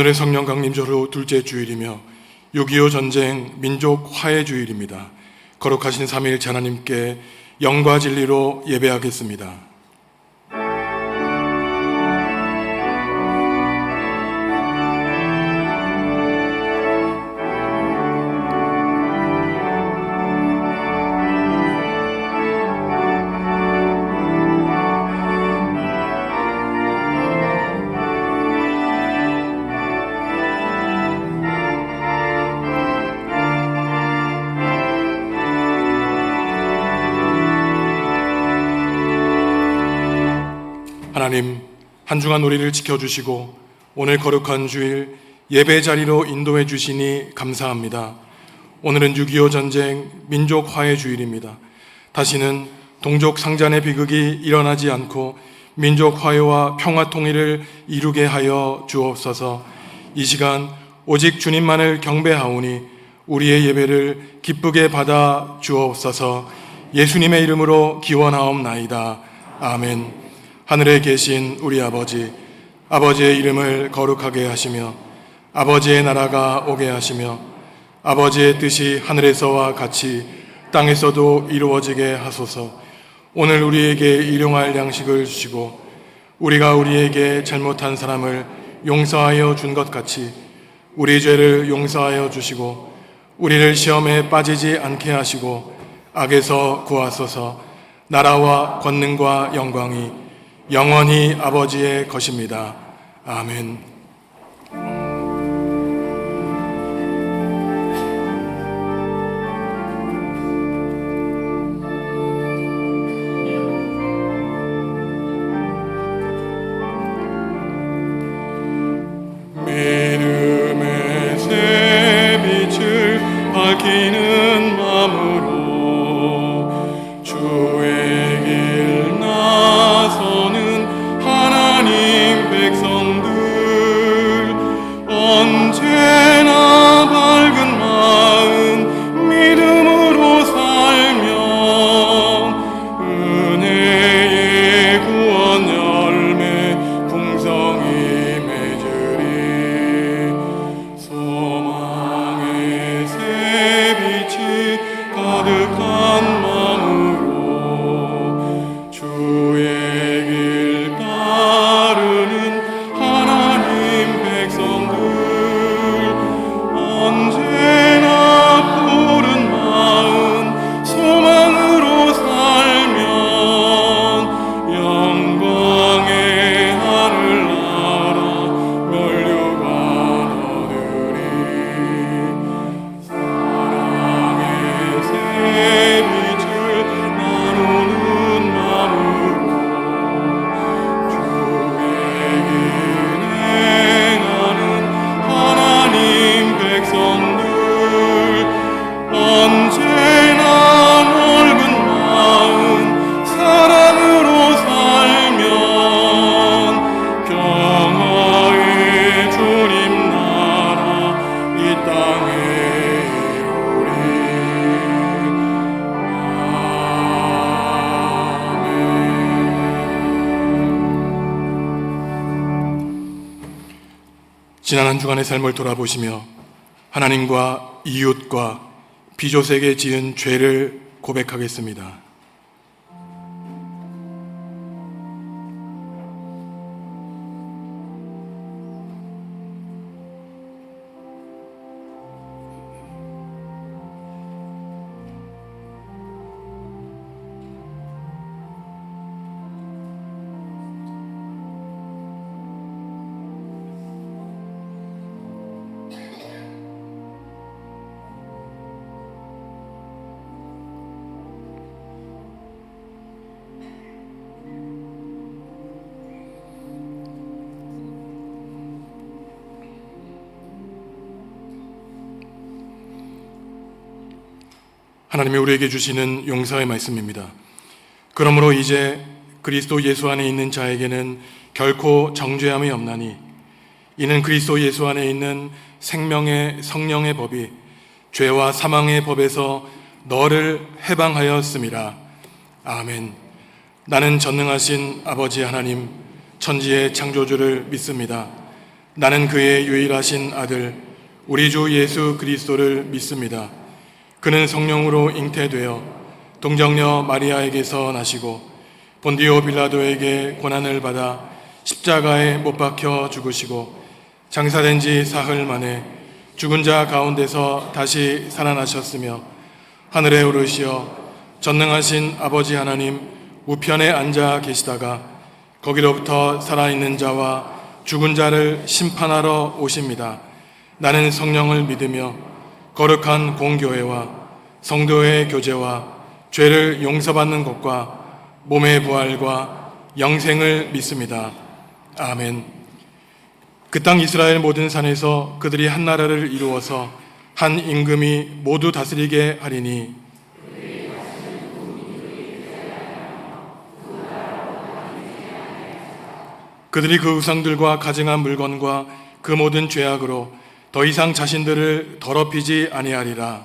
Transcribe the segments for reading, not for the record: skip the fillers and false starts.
오늘의 성령 강림절로 둘째 주일이며 6.25 전쟁 민족 화해 주일입니다. 거룩하신 삼위일체 하나님께 영과 진리로 예배하겠습니다. 하나님, 한 주간 우리를 지켜주시고 오늘 거룩한 주일 예배 자리로 인도해 주시니 감사합니다. 오늘은 6.25 전쟁 민족 화해 주일입니다. 다시는 동족 상잔의 비극이 일어나지 않고 민족 화해와 평화 통일을 이루게 하여 주옵소서. 이 시간 오직 주님만을 경배하오니 우리의 예배를 기쁘게 받아 주옵소서. 예수님의 이름으로 기원하옵나이다. 아멘. 하늘에 계신 우리 아버지, 아버지의 이름을 거룩하게 하시며 아버지의 나라가 오게 하시며 아버지의 뜻이 하늘에서와 같이 땅에서도 이루어지게 하소서. 오늘 우리에게 일용할 양식을 주시고 우리가 우리에게 잘못한 사람을 용서하여 준 것 같이 우리 죄를 용서하여 주시고 우리를 시험에 빠지지 않게 하시고 악에서 구하소서. 나라와 권능과 영광이 영원히 아버지의 것입니다. 아멘. 믿음의 새 빛을 밝히는 마음으로 주의 길 나서는 하나님 백성들, 언제나 밝은 마음 믿음으로 살며 은혜의 구원 열매 풍성히 맺으리. 소망의 새 빛이 가득한 마음으로 주의 길 따르는 하나님 백성들, 언제나 푸른 마음 소망으로 살면 영광의 하늘나라 면류관 얻으리. 사랑의 새 빛을 나누는 마음으로 주의 길 행하는 하나님 백성들, 언제나 넓은 마음 사랑으로 살면 평화의 주님 나라 이 땅에 이루리. 지난 한 주간의 삶을 돌아보시며 하나님과 이웃과 비조세에게 지은 죄를 고백하겠습니다. 하나님이 우리에게 주시는 용서의 말씀입니다. 그러므로 이제 그리스도 예수 안에 있는 자에게는 결코 정죄함이 없나니 이는 그리스도 예수 안에 있는 생명의 성령의 법이 죄와 사망의 법에서 너를 해방하였음이라. 아멘. 나는 전능하신 아버지 하나님 천지의 창조주를 믿습니다. 나는 그의 유일하신 아들 우리 주 예수 그리스도를 믿습니다. 그는 성령으로 잉태되어 동정녀 마리아에게서 나시고 본디오 빌라도에게 고난을 받아 십자가에 못 박혀 죽으시고 장사된 지 사흘 만에 죽은 자 가운데서 다시 살아나셨으며 하늘에 오르시어 전능하신 아버지 하나님 우편에 앉아 계시다가 거기로부터 살아있는 자와 죽은 자를 심판하러 오십니다. 나는 성령을 믿으며 거룩한 공교회와 성도의 교제와 죄를 용서받는 것과 몸의 부활과 영생을 믿습니다. 아멘. 그 땅 이스라엘 모든 산에서 그들이 한 나라를 이루어서 한 임금이 모두 다스리게 하리니 그들이 그 우상들과 가증한 물건과 그 모든 죄악으로 더 이상 자신들을 더럽히지 아니하리라.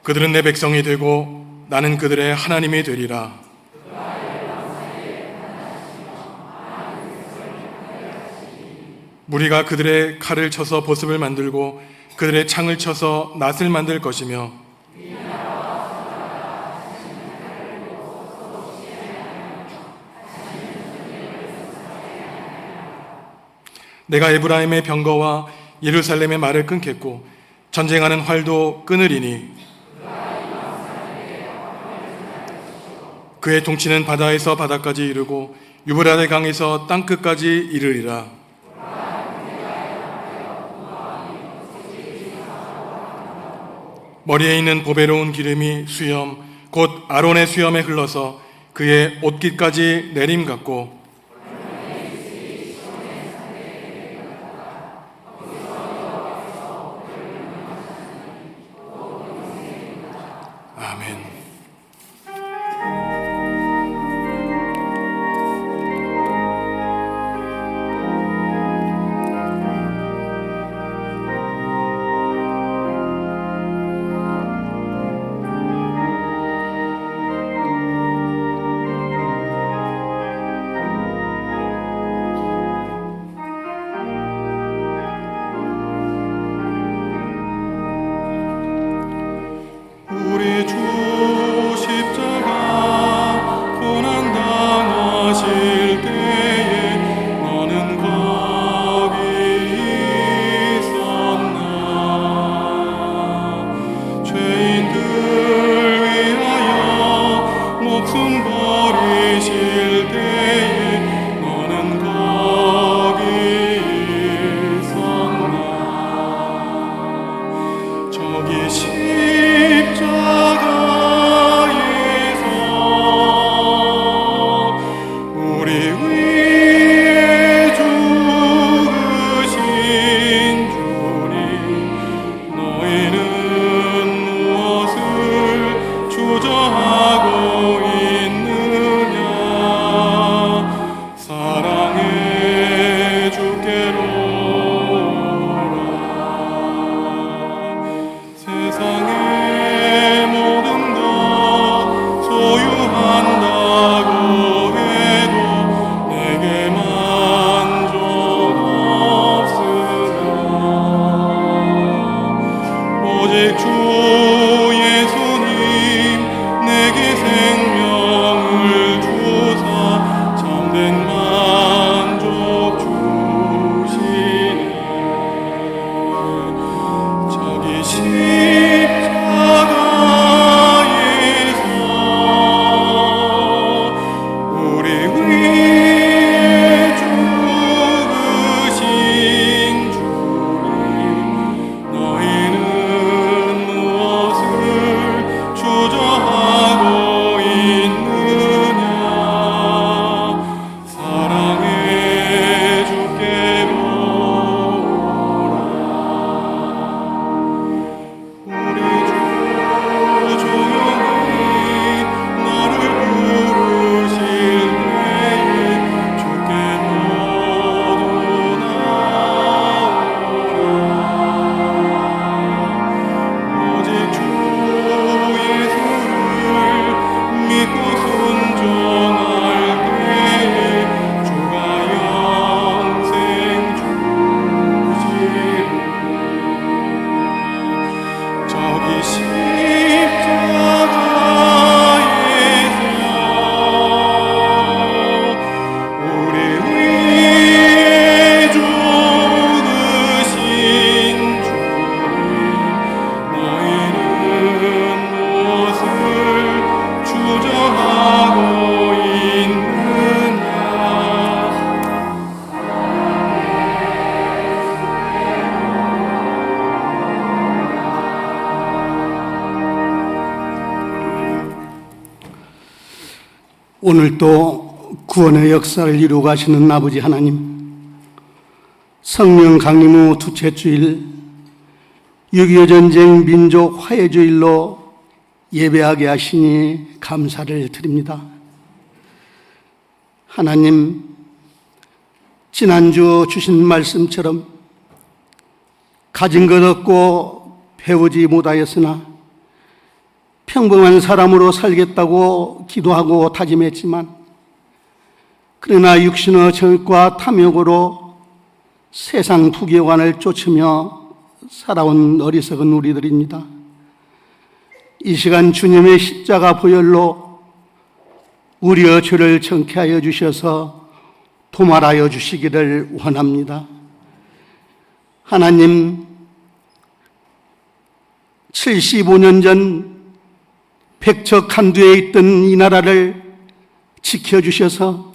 그들은 내 백성이 되고 나는 그들의 하나님이 되리라. 무리가 그들의 칼을 쳐서 보습을 만들고 그들의 창을 쳐서 낫을 만들 것이며 내가 에브라임의 병거와 예루살렘의 말을 끊겠고 전쟁하는 활도 끊으리니 그의 통치는 바다에서 바다까지 이르고 유브라데 강에서 땅끝까지 이르리라. 머리에 있는 보배로운 기름이 수염 곧 아론의 수염에 흘러서 그의 옷깃까지 내림 같고 아멘. 우리 주 오늘도 구원의 역사를 이루어 가시는 아버지 하나님, 성령 강림 후 두째 주일 6.25 전쟁 민족 화해주일로 예배하게 하시니 감사를 드립니다. 하나님, 지난주 주신 말씀처럼 가진 것 없고 배우지 못하였으나 평범한 사람으로 살겠다고 기도하고 다짐했지만 그러나 육신의 정욕과 탐욕으로 세상 부귀영화를 쫓으며 살아온 어리석은 우리들입니다. 이 시간 주님의 십자가 보혈로 우리의 죄를 정케하여 주셔서 도말하여 주시기를 원합니다. 하나님, 75년 전 백척한두에 있던 이 나라를 지켜주셔서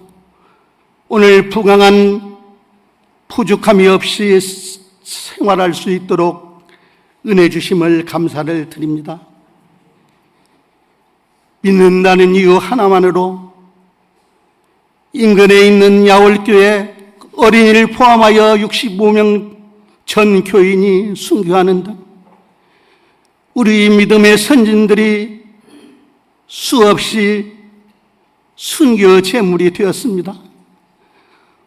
오늘 부강한 부족함이 없이 생활할 수 있도록 은혜 주심을 감사를 드립니다. 믿는다는 이유 하나만으로 인근에 있는 야월교회 어린이를 포함하여 65명 전 교인이 순교하는 등 우리 믿음의 선진들이 수없이 순교 제물이 되었습니다.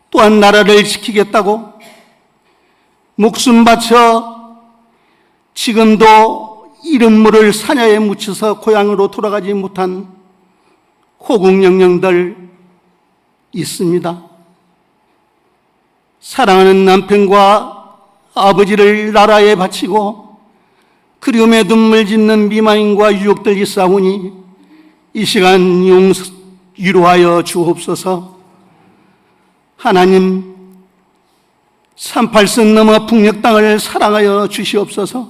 또한 나라를 지키겠다고 목숨 바쳐 지금도 이른물을 사냐에 묻혀서 고향으로 돌아가지 못한 호국영령들 있습니다. 사랑하는 남편과 아버지를 나라에 바치고 그리움에 눈물 짓는 미망인과 유족들 있사오니 이 시간 위로하여 주옵소서. 하나님, 38선 넘어 북녘 땅을 사랑하여 주시옵소서.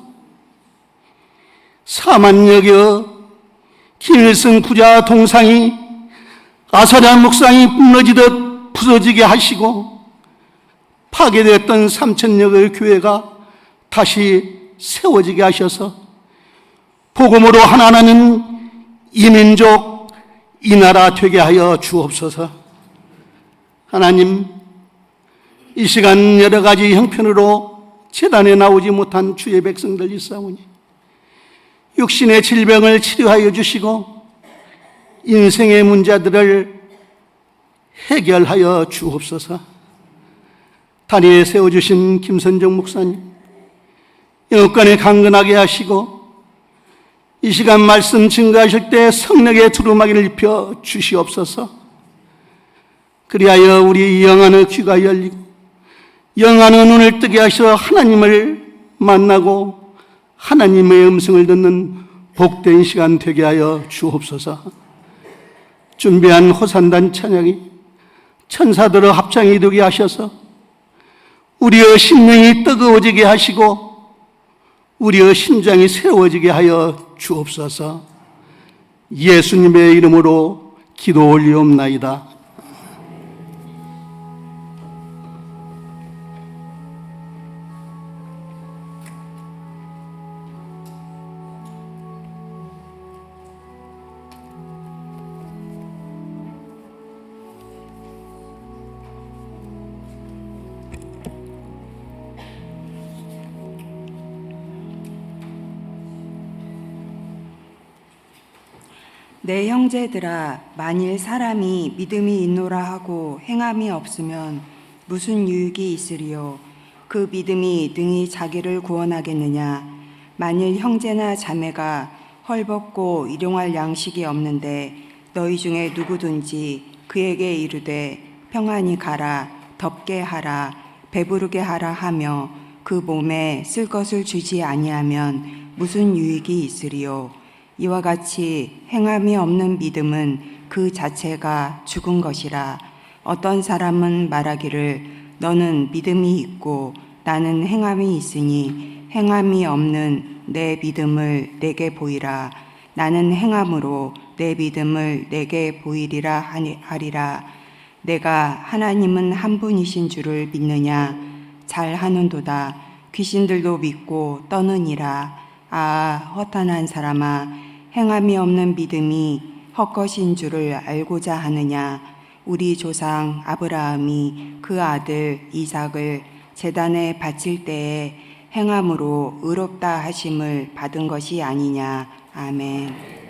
사만역의 김일성 부자 동상이 아사랴 목상이 무너지듯 부서지게 하시고 파괴되었던 삼천역의 교회가 다시 세워지게 하셔서 복음으로 하나나는 이민족 이 나라 되게 하여 주옵소서. 하나님, 이 시간 여러 가지 형편으로 제단에 나오지 못한 주의 백성들 있사오니 육신의 질병을 치료하여 주시고 인생의 문제들을 해결하여 주옵소서. 다리에 세워주신 김선정 목사님, 영업관에 강건하게 하시고 이 시간 말씀 증거하실 때 성령의 두루마기를 입혀 주시옵소서. 그리하여 우리 영안의 귀가 열리고 영안의 눈을 뜨게 하셔 하나님을 만나고 하나님의 음성을 듣는 복된 시간 되게 하여 주옵소서. 준비한 호산단 찬양이 천사들의 합창이 되게 하셔서 우리의 심령이 뜨거워지게 하시고 우리의 심장이 새로워지게 하여 주옵소서. 예수님의 이름으로 기도 올리옵나이다. 내 형제들아, 만일 사람이 믿음이 있노라 하고 행함이 없으면 무슨 유익이 있으리요? 그 믿음이 능히 자기를 구원하겠느냐? 만일 형제나 자매가 헐벗고 일용할 양식이 없는데 너희 중에 누구든지 그에게 이르되 평안히 가라, 덥게 하라, 배부르게 하라 하며 그 몸에 쓸 것을 주지 아니하면 무슨 유익이 있으리요? 이와 같이 행함이 없는 믿음은 그 자체가 죽은 것이라. 어떤 사람은 말하기를 너는 믿음이 있고 나는 행함이 있으니 행함이 없는 내 믿음을 내게 보이라. 나는 행함으로 내 믿음을 내게 보이리라 하리라. 내가 하나님은 한 분이신 줄을 믿느냐? 잘하는도다. 귀신들도 믿고 떠느니라. 아, 허탄한 사람아, 행함이 없는 믿음이 헛것인 줄을 알고자 하느냐. 우리 조상 아브라함이 그 아들 이삭을 제단에 바칠 때에 행함으로 의롭다 하심을 받은 것이 아니냐. 아멘.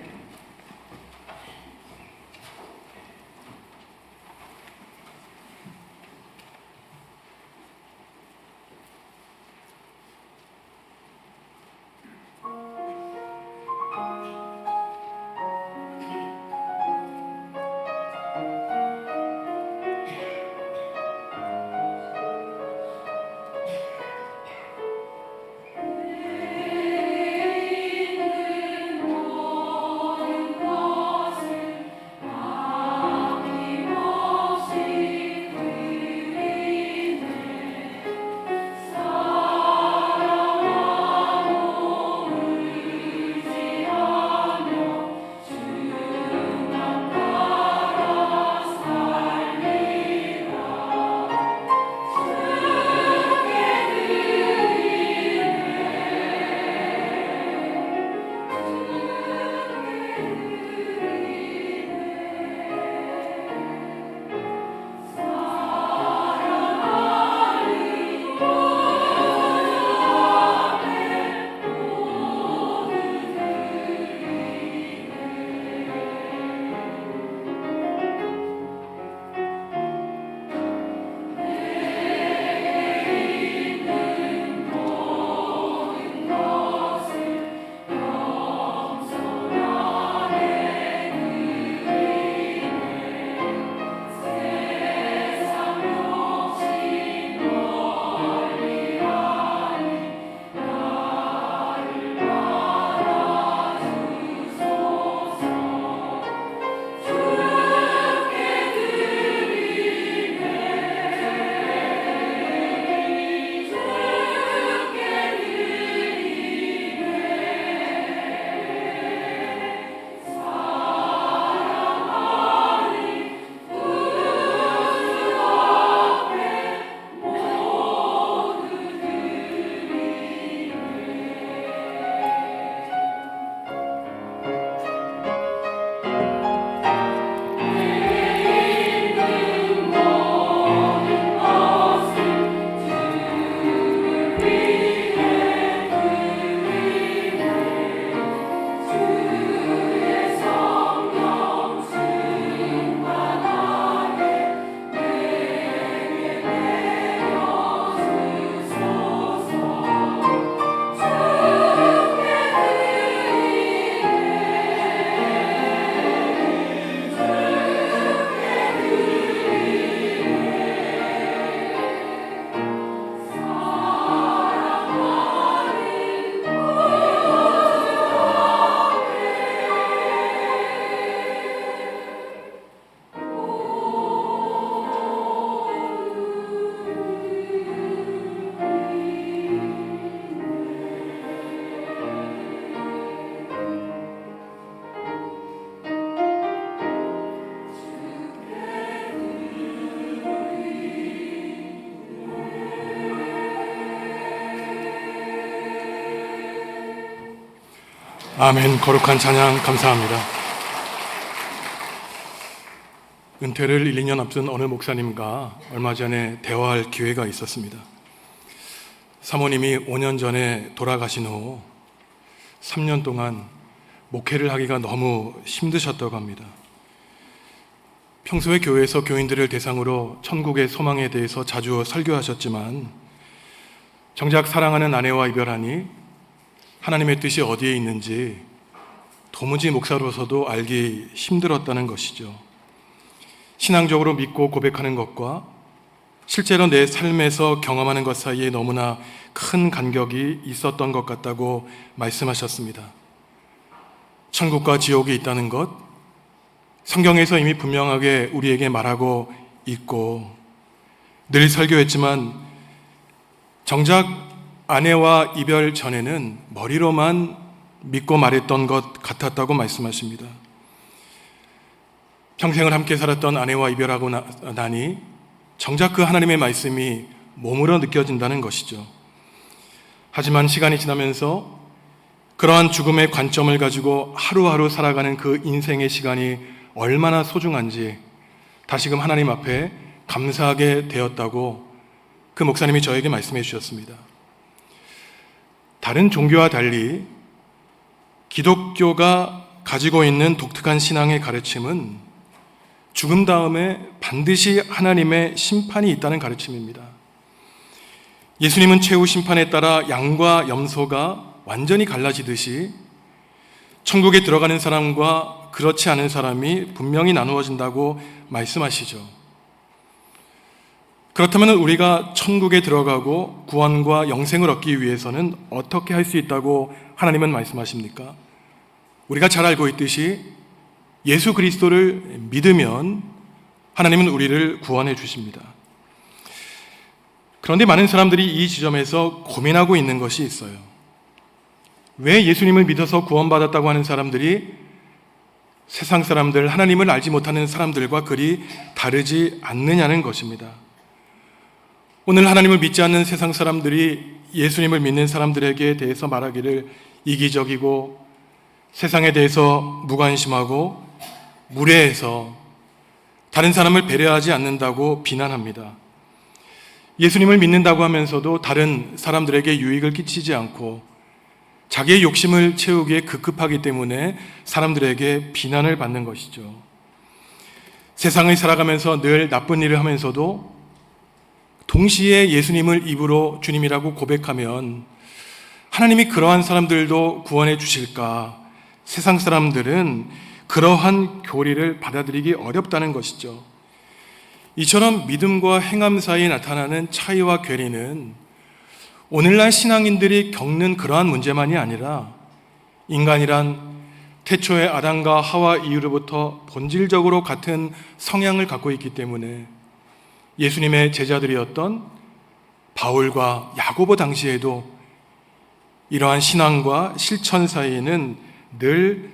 아멘. 거룩한 찬양 감사합니다. 은퇴를 1, 2년 앞둔 어느 목사님과 얼마 전에 대화할 기회가 있었습니다. 사모님이 5년 전에 돌아가신 후 3년 동안 목회를 하기가 너무 힘드셨다고 합니다. 평소에 교회에서 교인들을 대상으로 천국의 소망에 대해서 자주 설교하셨지만 정작 사랑하는 아내와 이별하니 하나님의 뜻이 어디에 있는지 도무지 목사로서도 알기 힘들었다는 것이죠. 신앙적으로 믿고 고백하는 것과 실제로 내 삶에서 경험하는 것 사이에 너무나 큰 간격이 있었던 것 같다고 말씀하셨습니다. 천국과 지옥이 있다는 것, 성경에서 이미 분명하게 우리에게 말하고 있고 늘 설교했지만 정작 아내와 이별 전에는 머리로만 믿고 말했던 것 같았다고 말씀하십니다. 평생을 함께 살았던 아내와 이별하고 나니 정작 그 하나님의 말씀이 몸으로 느껴진다는 것이죠. 하지만 시간이 지나면서 그러한 죽음의 관점을 가지고 하루하루 살아가는 그 인생의 시간이 얼마나 소중한지 다시금 하나님 앞에 감사하게 되었다고 그 목사님이 저에게 말씀해 주셨습니다. 다른 종교와 달리 기독교가 가지고 있는 독특한 신앙의 가르침은 죽음 다음에 반드시 하나님의 심판이 있다는 가르침입니다. 예수님은 최후 심판에 따라 양과 염소가 완전히 갈라지듯이 천국에 들어가는 사람과 그렇지 않은 사람이 분명히 나누어진다고 말씀하시죠. 그렇다면 우리가 천국에 들어가고 구원과 영생을 얻기 위해서는 어떻게 할 수 있다고 하나님은 말씀하십니까? 우리가 잘 알고 있듯이 예수 그리스도를 믿으면 하나님은 우리를 구원해 주십니다. 그런데 많은 사람들이 이 지점에서 고민하고 있는 것이 있어요. 왜 예수님을 믿어서 구원받았다고 하는 사람들이 세상 사람들, 하나님을 알지 못하는 사람들과 그리 다르지 않느냐는 것입니다. 오늘 하나님을 믿지 않는 세상 사람들이 예수님을 믿는 사람들에게 대해서 말하기를 이기적이고 세상에 대해서 무관심하고 무례해서 다른 사람을 배려하지 않는다고 비난합니다. 예수님을 믿는다고 하면서도 다른 사람들에게 유익을 끼치지 않고 자기의 욕심을 채우기에 급급하기 때문에 사람들에게 비난을 받는 것이죠. 세상을 살아가면서 늘 나쁜 일을 하면서도 동시에 예수님을 입으로 주님이라고 고백하면 하나님이 그러한 사람들도 구원해 주실까? 세상 사람들은 그러한 교리를 받아들이기 어렵다는 것이죠. 이처럼 믿음과 행함 사이에 나타나는 차이와 괴리는 오늘날 신앙인들이 겪는 그러한 문제만이 아니라 인간이란 태초의 아담과 하와 이후로부터 본질적으로 같은 성향을 갖고 있기 때문에 예수님의 제자들이었던 바울과 야고보 당시에도 이러한 신앙과 실천 사이에는 늘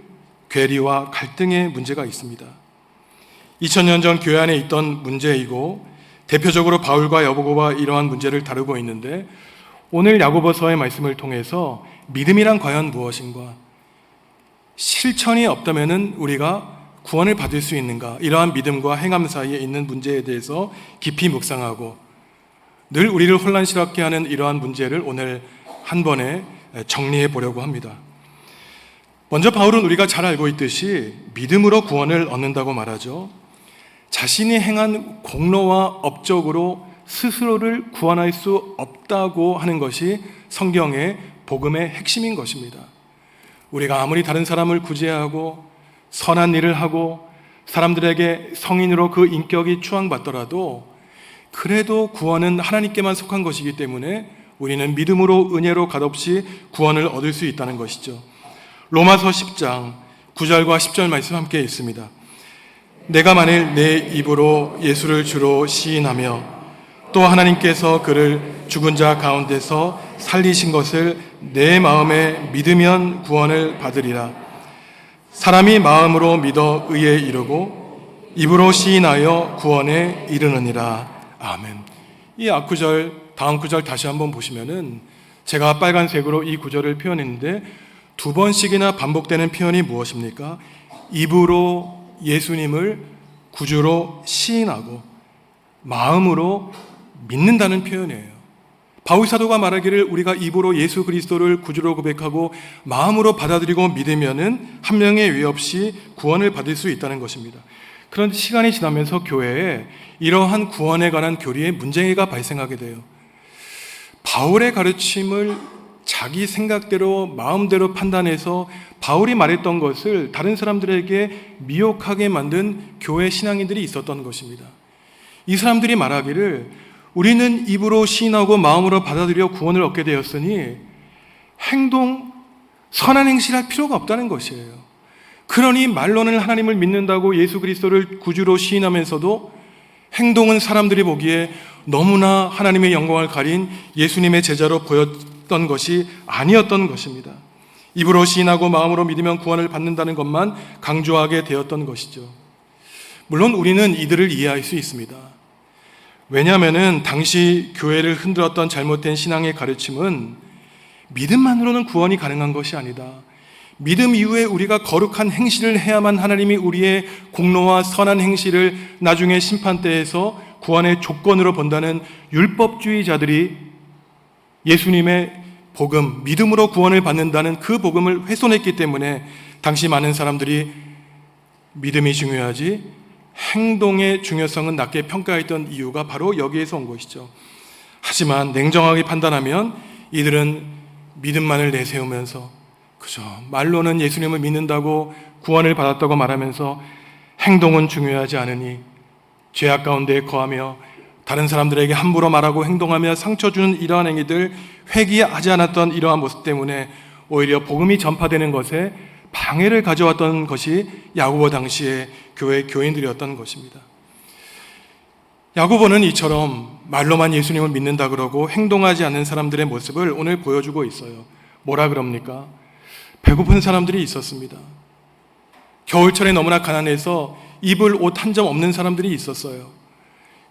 괴리와 갈등의 문제가 있습니다. 2000년 전 교회 안에 있던 문제이고 대표적으로 바울과 야고보가 이러한 문제를 다루고 있는데 오늘 야고보서의 말씀을 통해서 믿음이란 과연 무엇인가? 실천이 없다면 우리가 구원을 받을 수 있는가? 이러한 믿음과 행함 사이에 있는 문제에 대해서 깊이 묵상하고 늘 우리를 혼란스럽게 하는 이러한 문제를 오늘 한 번에 정리해 보려고 합니다. 먼저 바울은 우리가 잘 알고 있듯이 믿음으로 구원을 얻는다고 말하죠. 자신이 행한 공로와 업적으로 스스로를 구원할 수 없다고 하는 것이 성경의 복음의 핵심인 것입니다. 우리가 아무리 다른 사람을 구제하고 선한 일을 하고 사람들에게 성인으로 그 인격이 추앙받더라도 그래도 구원은 하나님께만 속한 것이기 때문에 우리는 믿음으로 은혜로 값없이 구원을 얻을 수 있다는 것이죠. 로마서 10장 9절과 10절 말씀 함께 있습니다. 내가 만일 내 입으로 예수를 주로 시인하며 또 하나님께서 그를 죽은 자 가운데서 살리신 것을 내 마음에 믿으면 구원을 받으리라. 사람이 마음으로 믿어 의에 이르고 입으로 시인하여 구원에 이르느니라. 아멘. 이 앞구절, 다음 구절 다시 한번 보시면은 제가 빨간색으로 이 구절을 표현했는데 두 번씩이나 반복되는 표현이 무엇입니까? 입으로 예수님을 구주로 시인하고 마음으로 믿는다는 표현이에요. 바울 사도가 말하기를 우리가 입으로 예수 그리스도를 구주로 고백하고 마음으로 받아들이고 믿으면은 한 명의 죄 없이 구원을 받을 수 있다는 것입니다. 그런데 시간이 지나면서 교회에 이러한 구원에 관한 교리에 문제가 발생하게 돼요. 바울의 가르침을 자기 생각대로 마음대로 판단해서 바울이 말했던 것을 다른 사람들에게 미혹하게 만든 교회 신앙인들이 있었던 것입니다. 이 사람들이 말하기를 우리는 입으로 시인하고 마음으로 받아들여 구원을 얻게 되었으니 선한 행실을 할 필요가 없다는 것이에요. 그러니 말로는 하나님을 믿는다고 예수 그리스도를 구주로 시인하면서도 행동은 사람들이 보기에 너무나 하나님의 영광을 가린 예수님의 제자로 보였던 것이 아니었던 것입니다. 입으로 시인하고 마음으로 믿으면 구원을 받는다는 것만 강조하게 되었던 것이죠. 물론 우리는 이들을 이해할 수 있습니다. 왜냐하면 당시 교회를 흔들었던 잘못된 신앙의 가르침은 믿음만으로는 구원이 가능한 것이 아니다. 믿음 이후에 우리가 거룩한 행실을 해야만 하나님이 우리의 공로와 선한 행실을 나중에 심판대에서 구원의 조건으로 본다는 율법주의자들이 예수님의 복음, 믿음으로 구원을 받는다는 그 복음을 훼손했기 때문에 당시 많은 사람들이 믿음이 중요하지 행동의 중요성은 낮게 평가했던 이유가 바로 여기에서 온 것이죠. 하지만 냉정하게 판단하면 이들은 믿음만을 내세우면서 그죠, 말로는 예수님을 믿는다고 구원을 받았다고 말하면서 행동은 중요하지 않으니 죄악 가운데 거하며 다른 사람들에게 함부로 말하고 행동하며 상처 주는 이러한 행위들, 회개하지 않았던 이러한 모습 때문에 오히려 복음이 전파되는 것에 방해를 가져왔던 것이 야고보 당시의 교회 교인들이었던 것입니다. 야고보는 이처럼 말로만 예수님을 믿는다 그러고 행동하지 않는 사람들의 모습을 오늘 보여주고 있어요. 뭐라 그럽니까? 배고픈 사람들이 있었습니다. 겨울철에 너무나 가난해서 입을 옷 한 점 없는 사람들이 있었어요.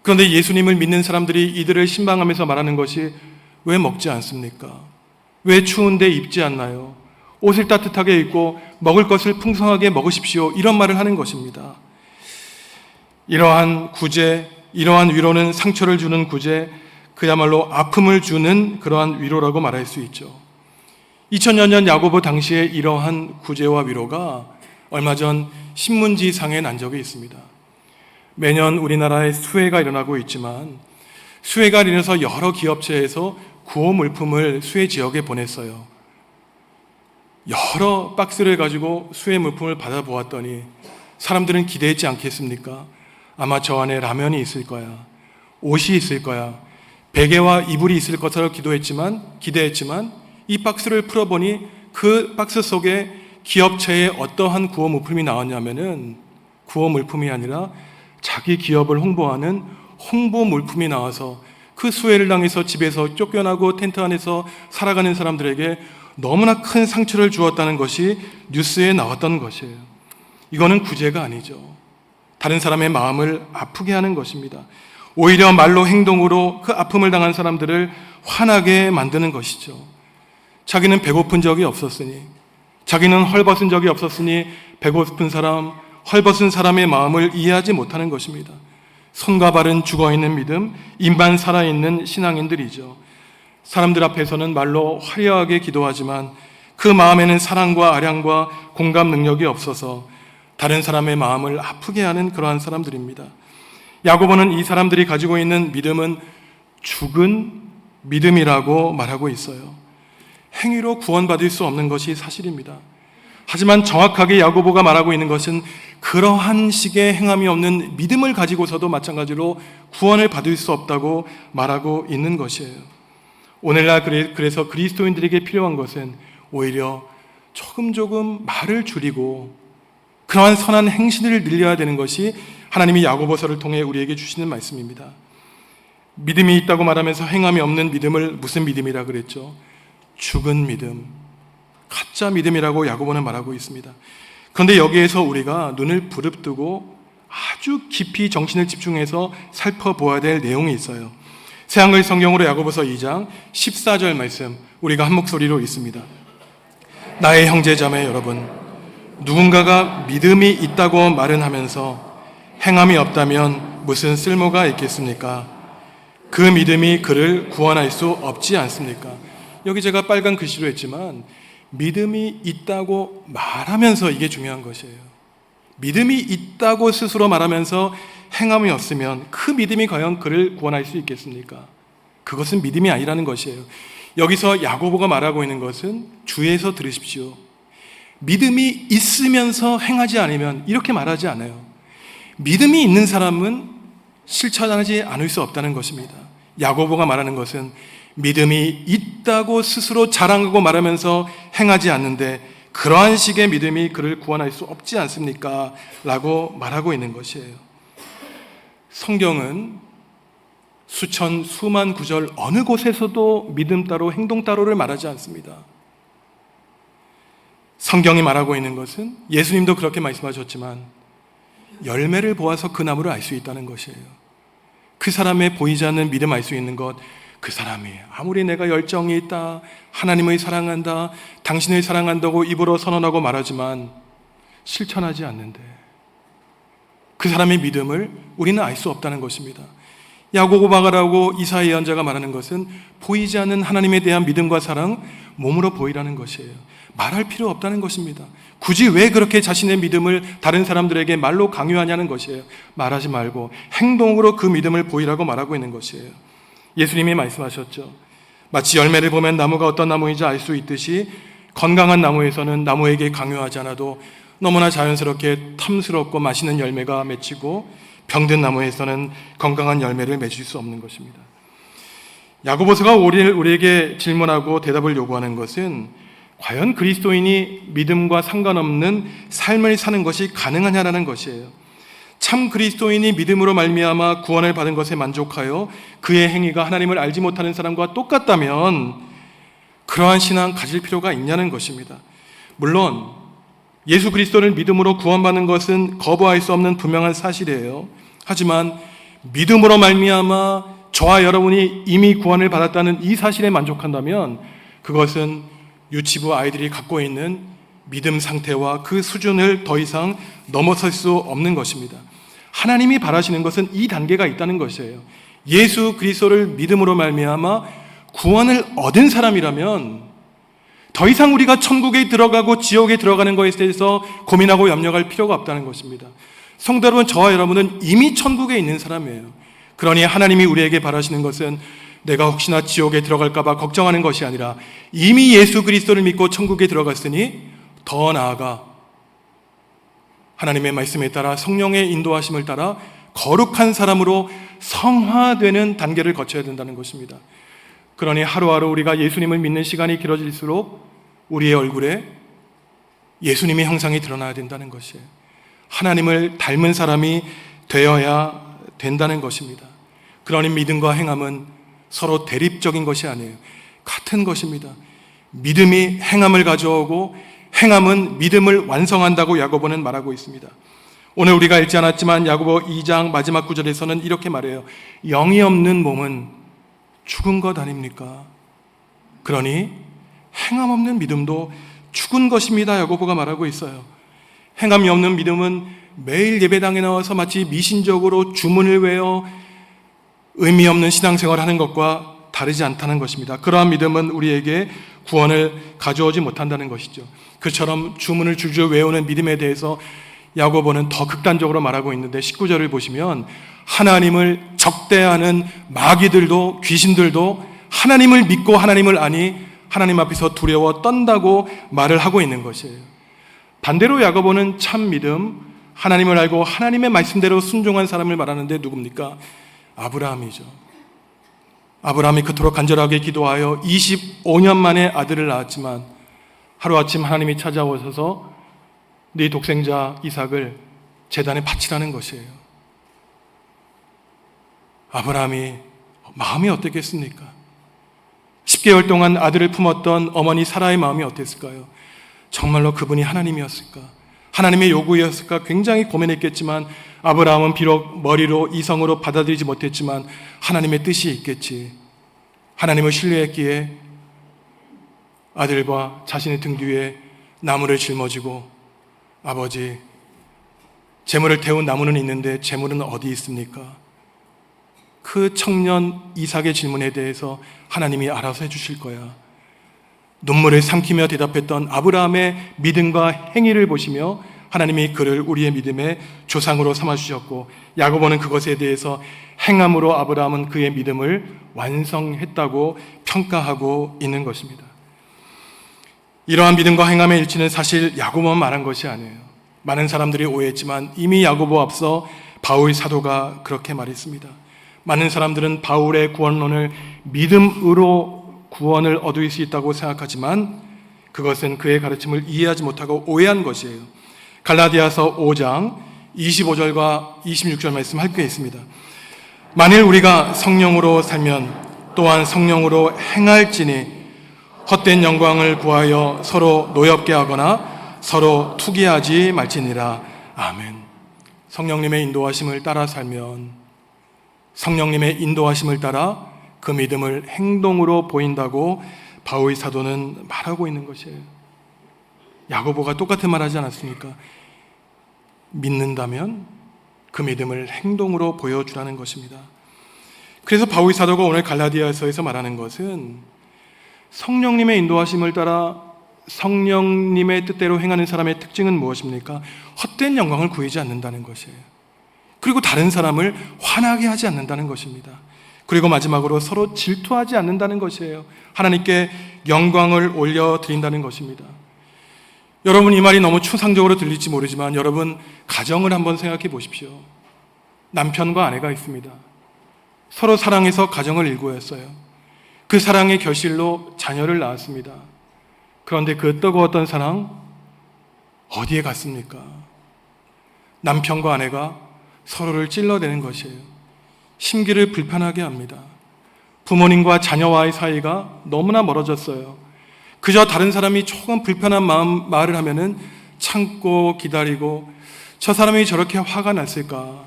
그런데 예수님을 믿는 사람들이 이들을 신방하면서 말하는 것이 왜 먹지 않습니까? 왜 추운데 입지 않나요? 옷을 따뜻하게 입고 먹을 것을 풍성하게 먹으십시오. 이런 말을 하는 것입니다. 이러한 구제, 이러한 위로는 상처를 주는 구제, 그야말로 아픔을 주는 그러한 위로라고 말할 수 있죠. 2000여 년 야고보 당시에 이러한 구제와 위로가 얼마 전 신문지상에 난 적이 있습니다. 매년 우리나라에 수해가 일어나고 있지만 수해가 일어나서 여러 기업체에서 구호 물품을 수해 지역에 보냈어요. 여러 박스를 가지고 수해 물품을 받아보았더니 사람들은 기대했지 않겠습니까? 아마 저 안에 라면이 있을 거야, 옷이 있을 거야, 베개와 이불이 있을 것으로 기대했지만 이 박스를 풀어보니 그 박스 속에 기업체의 어떠한 구호 물품이 나왔냐면은 구호 물품이 아니라 자기 기업을 홍보하는 홍보 물품이 나와서 그 수해를 당해서 집에서 쫓겨나고 텐트 안에서 살아가는 사람들에게 너무나 큰 상처를 주었다는 것이 뉴스에 나왔던 것이에요. 이거는 구제가 아니죠. 다른 사람의 마음을 아프게 하는 것입니다. 오히려 말로 행동으로 그 아픔을 당한 사람들을 화나게 만드는 것이죠. 자기는 배고픈 적이 없었으니, 자기는 헐벗은 적이 없었으니 배고픈 사람, 헐벗은 사람의 마음을 이해하지 못하는 것입니다. 손과 발은 죽어있는 믿음, 입만 살아있는 신앙인들이죠. 사람들 앞에서는 말로 화려하게 기도하지만 그 마음에는 사랑과 아량과 공감 능력이 없어서 다른 사람의 마음을 아프게 하는 그러한 사람들입니다. 야고보는 이 사람들이 가지고 있는 믿음은 죽은 믿음이라고 말하고 있어요. 행위로 구원받을 수 없는 것이 사실입니다. 하지만 정확하게 야고보가 말하고 있는 것은 그러한 식의 행함이 없는 믿음을 가지고서도 마찬가지로 구원을 받을 수 없다고 말하고 있는 것이에요. 오늘날 그래서 그리스도인들에게 필요한 것은 오히려 조금 말을 줄이고 그러한 선한 행실을 늘려야 되는 것이 하나님이 야고보서를 통해 우리에게 주시는 말씀입니다. 믿음이 있다고 말하면서 행함이 없는 믿음을 무슨 믿음이라 그랬죠? 죽은 믿음, 가짜 믿음이라고 야고보는 말하고 있습니다. 그런데 여기에서 우리가 눈을 부릅뜨고 아주 깊이 정신을 집중해서 살펴보아야 될 내용이 있어요. 새한글 성경으로 야고보서 2장 14절 말씀, 우리가 한 목소리로 읽습니다. 나의 형제자매 여러분, 누군가가 믿음이 있다고 말은 하면서 행함이 없다면 무슨 쓸모가 있겠습니까? 그 믿음이 그를 구원할 수 없지 않습니까? 여기 제가 빨간 글씨로 했지만 믿음이 있다고 말하면서 이게 중요한 것이에요. 믿음이 있다고 스스로 말하면서 행함이 없으면 그 믿음이 과연 그를 구원할 수 있겠습니까? 그것은 믿음이 아니라는 것이에요. 여기서 야고보가 말하고 있는 것은 주의해서 들으십시오. 믿음이 있으면서 행하지 않으면 이렇게 말하지 않아요. 믿음이 있는 사람은 실천하지 않을 수 없다는 것입니다. 야고보가 말하는 것은 믿음이 있다고 스스로 자랑하고 말하면서 행하지 않는데 그러한 식의 믿음이 그를 구원할 수 없지 않습니까? 라고 말하고 있는 것이에요. 성경은 수만 구절 어느 곳에서도 믿음 따로 행동 따로를 말하지 않습니다. 성경이 말하고 있는 것은 예수님도 그렇게 말씀하셨지만 열매를 보아서 그 나무를 알 수 있다는 것이에요. 그 사람의 보이지 않는 믿음 알 수 있는 것, 그 사람이 아무리 내가 열정이 있다, 하나님을 사랑한다, 당신을 사랑한다고 입으로 선언하고 말하지만 실천하지 않는데 그 사람의 믿음을 우리는 알 수 없다는 것입니다. 야고보 바가라고 이사야 예언자가 말하는 것은 보이지 않는 하나님에 대한 믿음과 사랑 몸으로 보이라는 것이에요. 말할 필요 없다는 것입니다. 굳이 왜 그렇게 자신의 믿음을 다른 사람들에게 말로 강요하냐는 것이에요. 말하지 말고 행동으로 그 믿음을 보이라고 말하고 있는 것이에요. 예수님이 말씀하셨죠. 마치 열매를 보면 나무가 어떤 나무인지 알 수 있듯이 건강한 나무에서는 나무에게 강요하지 않아도 너무나 자연스럽게 탐스럽고 맛있는 열매가 맺히고 병든 나무에서는 건강한 열매를 맺을 수 없는 것입니다. 야고보서가 우리에게 질문하고 대답을 요구하는 것은 과연 그리스도인이 믿음과 상관없는 삶을 사는 것이 가능하냐라는 것이에요. 참 그리스도인이 믿음으로 말미암아 구원을 받은 것에 만족하여 그의 행위가 하나님을 알지 못하는 사람과 똑같다면 그러한 신앙 가질 필요가 있냐는 것입니다. 물론 예수 그리스도를 믿음으로 구원받는 것은 거부할 수 없는 분명한 사실이에요. 하지만 믿음으로 말미암아 저와 여러분이 이미 구원을 받았다는 이 사실에 만족한다면 그것은 유치부 아이들이 갖고 있는 믿음 상태와 그 수준을 더 이상 넘어설 수 없는 것입니다. 하나님이 바라시는 것은 이 단계가 있다는 것이에요. 예수 그리스도를 믿음으로 말미암아 구원을 얻은 사람이라면 더 이상 우리가 천국에 들어가고 지옥에 들어가는 것에 대해서 고민하고 염려할 필요가 없다는 것입니다. 성도 여러분, 저와 여러분은 이미 천국에 있는 사람이에요. 그러니 하나님이 우리에게 바라시는 것은 내가 혹시나 지옥에 들어갈까 봐 걱정하는 것이 아니라 이미 예수 그리스도를 믿고 천국에 들어갔으니 더 나아가 하나님의 말씀에 따라 성령의 인도하심을 따라 거룩한 사람으로 성화되는 단계를 거쳐야 된다는 것입니다. 그러니 하루하루 우리가 예수님을 믿는 시간이 길어질수록 우리의 얼굴에 예수님의 형상이 드러나야 된다는 것이에요. 하나님을 닮은 사람이 되어야 된다는 것입니다. 그러니 믿음과 행함은 서로 대립적인 것이 아니에요. 같은 것입니다. 믿음이 행함을 가져오고 행함은 믿음을 완성한다고 야고보는 말하고 있습니다. 오늘 우리가 읽지 않았지만 야고보 2장 마지막 구절에서는 이렇게 말해요. 영이 없는 몸은 죽은 것 아닙니까? 그러니 행함 없는 믿음도 죽은 것입니다. 야고보가 말하고 있어요. 행함이 없는 믿음은 매일 예배당에 나와서 마치 미신적으로 주문을 외워 의미 없는 신앙생활을 하는 것과 다르지 않다는 것입니다. 그러한 믿음은 우리에게 구원을 가져오지 못한다는 것이죠. 그처럼 주문을 줄줄 외우는 믿음에 대해서 야고보는 더 극단적으로 말하고 있는데 19절을 보시면 하나님을 적대하는 마귀들도 귀신들도 하나님을 믿고 하나님을 아니 하나님 앞에서 두려워 떤다고 말을 하고 있는 것이에요. 반대로 야고보는 참 믿음, 하나님을 알고 하나님의 말씀대로 순종한 사람을 말하는데 누굽니까? 아브라함이죠. 아브라함이 그토록 간절하게 기도하여 25년 만에 아들을 낳았지만 하루아침 하나님이 찾아오셔서 네 독생자 이삭을 제단에 바치라는 것이에요. 아브라함이 마음이 어땠겠습니까? 10개월 동안 아들을 품었던 어머니 사라의 마음이 어땠을까요? 정말로 그분이 하나님이었을까? 하나님의 요구였을까? 굉장히 고민했겠지만 아브라함은 비록 머리로 이성으로 받아들이지 못했지만 하나님의 뜻이 있겠지. 하나님을 신뢰했기에 아들과 자신의 등 뒤에 나무를 짊어지고 아버지, 재물을 태운 나무는 있는데 재물은 어디 있습니까? 그 청년 이삭의 질문에 대해서 하나님이 알아서 해주실 거야. 눈물을 삼키며 대답했던 아브라함의 믿음과 행위를 보시며 하나님이 그를 우리의 믿음의 조상으로 삼아주셨고 야고보는 그것에 대해서 행함으로 아브라함은 그의 믿음을 완성했다고 평가하고 있는 것입니다. 이러한 믿음과 행함의 일치는 사실 야고보만 말한 것이 아니에요. 많은 사람들이 오해했지만 이미 야고보 앞서 바울 사도가 그렇게 말했습니다. 많은 사람들은 바울의 구원론을 믿음으로 구원을 얻을 수 있다고 생각하지만 그것은 그의 가르침을 이해하지 못하고 오해한 것이에요. 갈라디아서 5장 25절과 26절 말씀 함께 있습니다. 만일 우리가 성령으로 살면 또한 성령으로 행할지니 헛된 영광을 구하여 서로 노엽게 하거나 서로 투기하지 말지니라. 아멘. 성령님의 인도하심을 따라 살면 성령님의 인도하심을 따라 그 믿음을 행동으로 보인다고 바울 사도는 말하고 있는 것이에요. 야고보가 똑같은 말 하지 않았습니까? 믿는다면 그 믿음을 행동으로 보여주라는 것입니다. 그래서 바울 사도가 오늘 갈라디아서에서 말하는 것은 성령님의 인도하심을 따라 성령님의 뜻대로 행하는 사람의 특징은 무엇입니까? 헛된 영광을 구하지 않는다는 것이에요. 그리고 다른 사람을 화나게 하지 않는다는 것입니다. 그리고 마지막으로 서로 질투하지 않는다는 것이에요. 하나님께 영광을 올려드린다는 것입니다. 여러분, 이 말이 너무 추상적으로 들릴지 모르지만 여러분, 가정을 한번 생각해 보십시오. 남편과 아내가 있습니다. 서로 사랑해서 가정을 일구었어요. 그 사랑의 결실로 자녀를 낳았습니다. 그런데 그 뜨거웠던 사랑 어디에 갔습니까? 남편과 아내가 서로를 찔러대는 것이에요. 심기를 불편하게 합니다. 부모님과 자녀와의 사이가 너무나 멀어졌어요. 그저 다른 사람이 조금 불편한 말을 하면은 참고 기다리고, 저 사람이 저렇게 화가 났을까?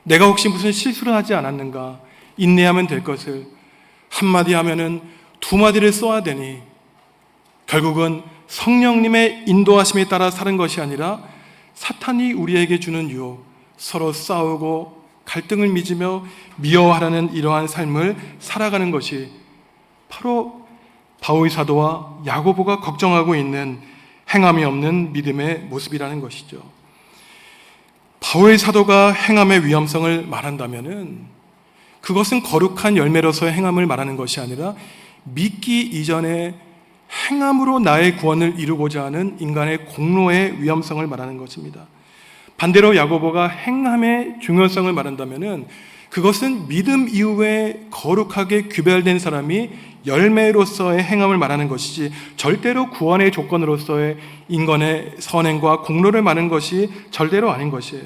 내가 혹시 무슨 실수를 하지 않았는가? 인내하면 될 것을 한마디 하면은 두 마디를 써야 되니, 결국은 성령님의 인도하심에 따라 사는 것이 아니라 사탄이 우리에게 주는 유혹, 서로 싸우고 갈등을 빚으며 미워하라는 이러한 삶을 살아가는 것이 바로 바울 사도와 야고보가 걱정하고 있는 행함이 없는 믿음의 모습이라는 것이죠. 바울 사도가 행함의 위험성을 말한다면은 그것은 거룩한 열매로서의 행함을 말하는 것이 아니라 믿기 이전에 행함으로 나의 구원을 이루고자 하는 인간의 공로의 위험성을 말하는 것입니다. 반대로 야고보가 행함의 중요성을 말한다면은 그것은 믿음 이후에 거룩하게 구별된 사람이 열매로서의 행함을 말하는 것이지 절대로 구원의 조건으로서의 인간의 선행과 공로를 말하는 것이 절대로 아닌 것이에요.